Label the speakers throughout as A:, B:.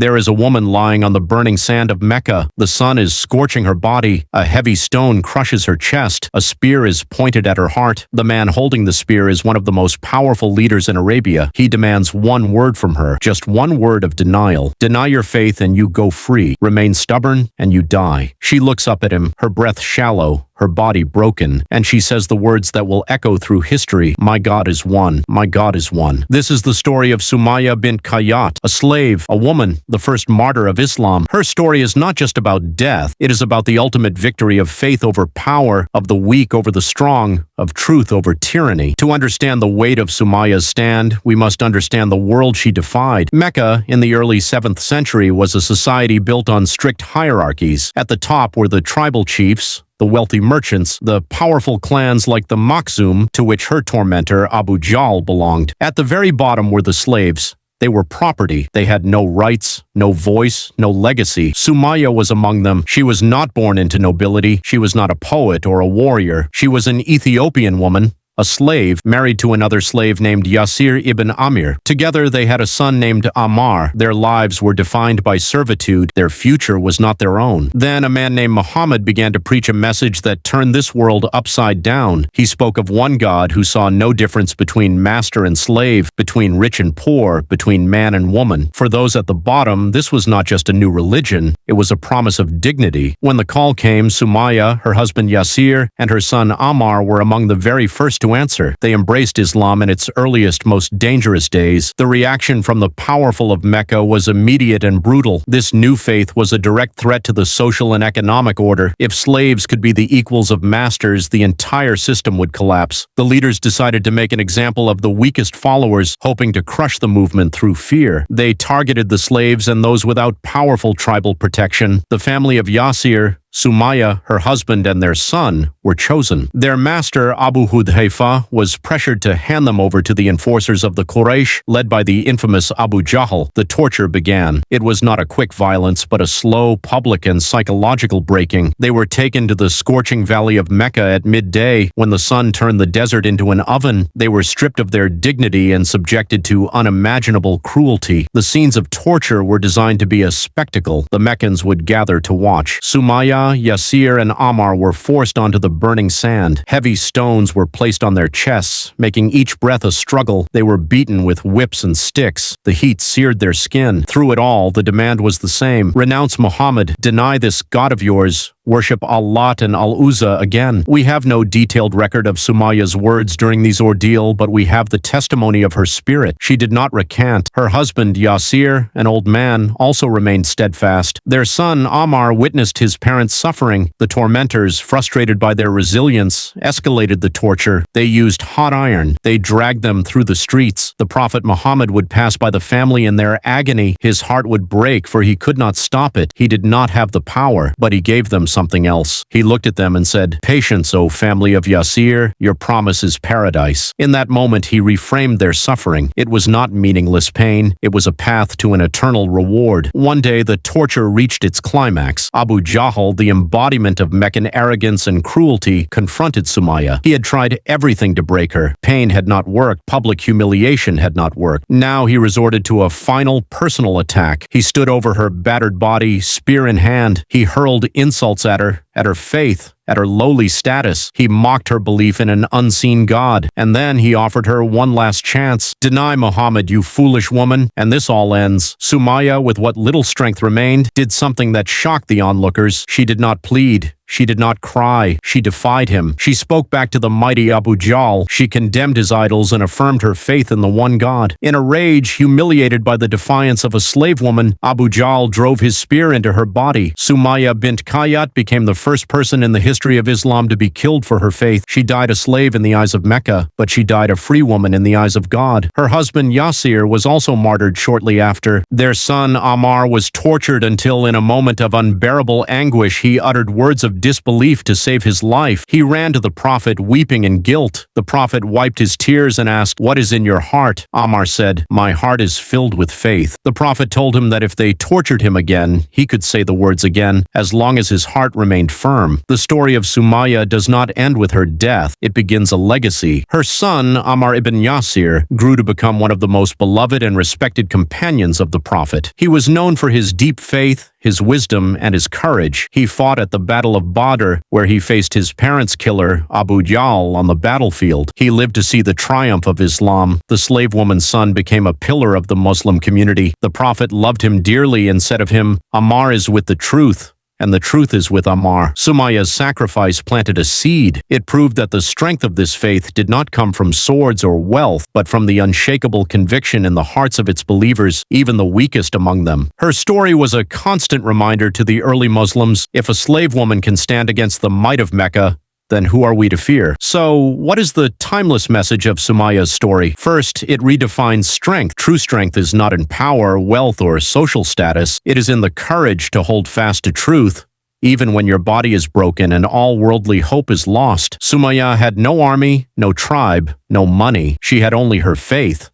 A: There is a woman lying on the burning sand of Mecca. The sun is scorching her body. A heavy stone crushes her chest. A spear is pointed at her heart. The man holding the spear is one of the most powerful leaders in Arabia. He demands one word from her, just one word of denial. Deny your faith and you go free. Remain stubborn and you die. She looks up at him, her breath shallow, her body broken, and she says the words that will echo through history: "My God is one. My God is one." This is the story of Sumayyah bint Khayyat, a slave, a woman, the first martyr of Islam. Her story is not just about death, it is about the ultimate victory of faith over power, of the weak over the strong, of truth over tyranny. To understand the weight of Sumayyah's stand, we must understand the world she defied. Mecca, in the early 7th century, was a society built on strict hierarchies. At the top were the tribal chiefs, the wealthy merchants, the powerful clans like the Makhzum, to which her tormentor Abu Jahl belonged. At the very bottom were the slaves. They were property. They had no rights, no voice, no legacy. Sumayyah was among them. She was not born into nobility. She was not a poet or a warrior. She was an Ethiopian woman, a slave, married to another slave named Yasir ibn Amir. Together they had a son named Ammar. Their lives were defined by servitude. Their future was not their own. Then a man named Muhammad began to preach a message that turned this world upside down. He spoke of one God who saw no difference between master and slave, between rich and poor, between man and woman. For those at the bottom, this was not just a new religion, it was a promise of dignity. When the call came, Sumayyah, her husband Yasir, and her son Ammar were among the very first to answer. They embraced Islam in its earliest, most dangerous days. The reaction from the powerful of Mecca was immediate and brutal. This new faith was a direct threat to the social and economic order. If slaves could be the equals of masters, the entire system would collapse. The leaders decided to make an example of the weakest followers, hoping to crush the movement through fear. They targeted the slaves and those without powerful tribal protection. The family of Yasir, Sumayyah, her husband, and their son were chosen. Their master, Abu Hudhayfa, was pressured to hand them over to the enforcers of the Quraysh, led by the infamous Abu Jahl. The torture began. It was not a quick violence, but a slow, public, and psychological breaking. They were taken to the scorching valley of Mecca at midday. When the sun turned the desert into an oven, they were stripped of their dignity and subjected to unimaginable cruelty. The scenes of torture were designed to be a spectacle. The Meccans would gather to watch. Sumayyah, Yasir, and Ammar were forced onto the burning sand. Heavy stones were placed on their chests, making each breath a struggle. They were beaten with whips and sticks. The heat seared their skin. Through it all, the demand was the same: renounce Muhammad, deny this God of yours, worship Al-Lat and Al-Uzza again. We have no detailed record of Sumayyah's words during these ordeal, but we have the testimony of her spirit. She did not recant. Her husband, Yasir, an old man, also remained steadfast. Their son, Ammar, witnessed his parents' suffering. The tormentors, frustrated by their resilience, escalated the torture. They used hot iron. They dragged them through the streets. The Prophet Muhammad would pass by the family in their agony. His heart would break, for he could not stop it. He did not have the power, but he gave them something else. He looked at them and said, "Patience, O family of Yasir, your promise is paradise." In that moment, he reframed their suffering. It was not meaningless pain. It was a path to an eternal reward. One day, the torture reached its climax. Abu Jahl, the embodiment of Meccan arrogance and cruelty, confronted Sumayyah. He had tried everything to break her. Pain had not worked. Public humiliation had not worked. Now he resorted to a final personal attack. He stood over her battered body, spear in hand. He hurled insults at her faith, at her lowly status. He mocked her belief in an unseen God. And then he offered her one last chance. "Deny Muhammad, you foolish woman, and this all ends." Sumayyah, with what little strength remained, did something that shocked the onlookers. She did not plead. She did not cry. She defied him. She spoke back to the mighty Abu Jahl. She condemned his idols and affirmed her faith in the one God. In a rage, humiliated by the defiance of a slave woman, Abu Jahl drove his spear into her body. Sumayyah bint Khayyat became the first person in the history of Islam to be killed for her faith. She died a slave in the eyes of Mecca, but she died a free woman in the eyes of God. Her husband Yasir was also martyred shortly after. Their son Ammar was tortured until, in a moment of unbearable anguish, he uttered words of of disbelief to save his life. He ran to the Prophet weeping in guilt. The Prophet wiped his tears and asked, "What is in your heart?" Ammar said, "My heart is filled with faith." The Prophet told him that if they tortured him again, he could say the words again, as long as his heart remained firm. The story of Sumayyah does not end with her death. It begins a legacy. Her son, Ammar ibn Yasir, grew to become one of the most beloved and respected companions of the Prophet. He was known for his deep faith, his wisdom, and his courage. He fought at the Battle of Badr, where he faced his parents' killer, Abu Jahl, on the battlefield. He lived to see the triumph of Islam. The slave woman's son became a pillar of the Muslim community. The Prophet loved him dearly and said of him, "Ammar is with the truth, and the truth is with Ammar." Sumayyah's sacrifice planted a seed. It proved that the strength of this faith did not come from swords or wealth, but from the unshakable conviction in the hearts of its believers, even the weakest among them. Her story was a constant reminder to the early Muslims, if a slave woman can stand against the might of Mecca, then who are we to fear? So, what is the timeless message of Sumayyah's story? First, it redefines strength. True strength is not in power, wealth, or social status. It is in the courage to hold fast to truth, even when your body is broken and all worldly hope is lost. Sumayyah had no army, no tribe, no money. She had only her faith.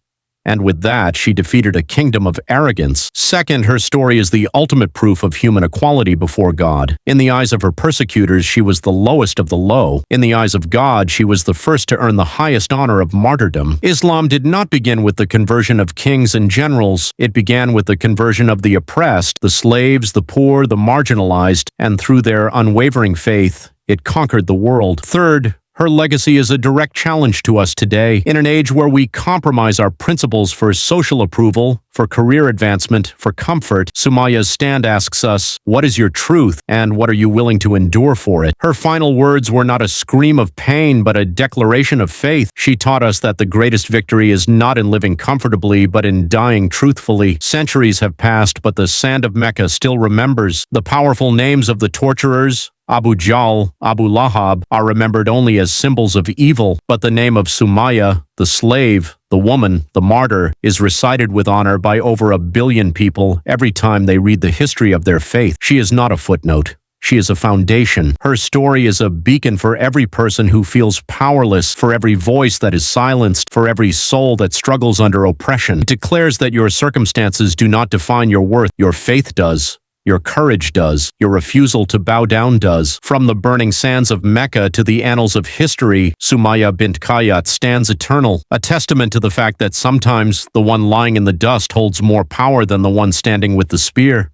A: And with that, she defeated a kingdom of arrogance. Second, her story is the ultimate proof of human equality before God. In the eyes of her persecutors, she was the lowest of the low. In the eyes of God, she was the first to earn the highest honor of martyrdom. Islam did not begin with the conversion of kings and generals. It began with the conversion of the oppressed, the slaves, the poor, the marginalized, and through their unwavering faith, it conquered the world. Third, her legacy is a direct challenge to us today. In an age where we compromise our principles for social approval, for career advancement, for comfort, Sumayyah's stand asks us, what is your truth, and what are you willing to endure for it? Her final words were not a scream of pain, but a declaration of faith. She taught us that the greatest victory is not in living comfortably, but in dying truthfully. Centuries have passed, but the sand of Mecca still remembers. The powerful names of the torturers, Abu Jahl, Abu Lahab, are remembered only as symbols of evil, but the name of Sumayyah, the slave, the woman, the martyr, is recited with honor by over 1 billion people every time they read the history of their faith. She is not a footnote. She is a foundation. Her story is a beacon for every person who feels powerless, for every voice that is silenced, for every soul that struggles under oppression. It declares that your circumstances do not define your worth. Your faith does. Your courage does. Your refusal to bow down does. From the burning sands of Mecca to the annals of history, Sumayyah bint Khayyat stands eternal, a testament to the fact that sometimes the one lying in the dust holds more power than the one standing with the spear.